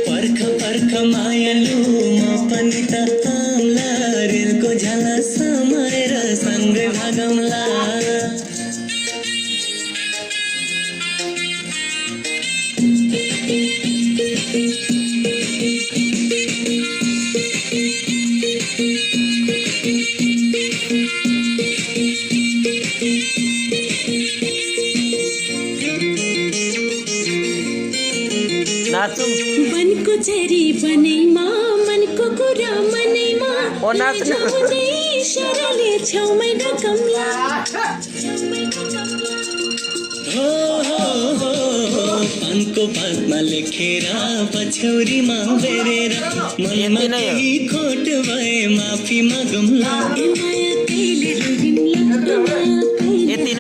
पर्ख पर्ख मायालु म पनि त आउँला रेलको झ्याला समाएर सँगै भागौँला मनको चरी बनैमा मनको कुरा मनैमा सरले छेउमै ढकम्ला पानको पातमा लेखेर पछ्यौरीमा बेरेर मनमा केही खोट भए माफी मागौँला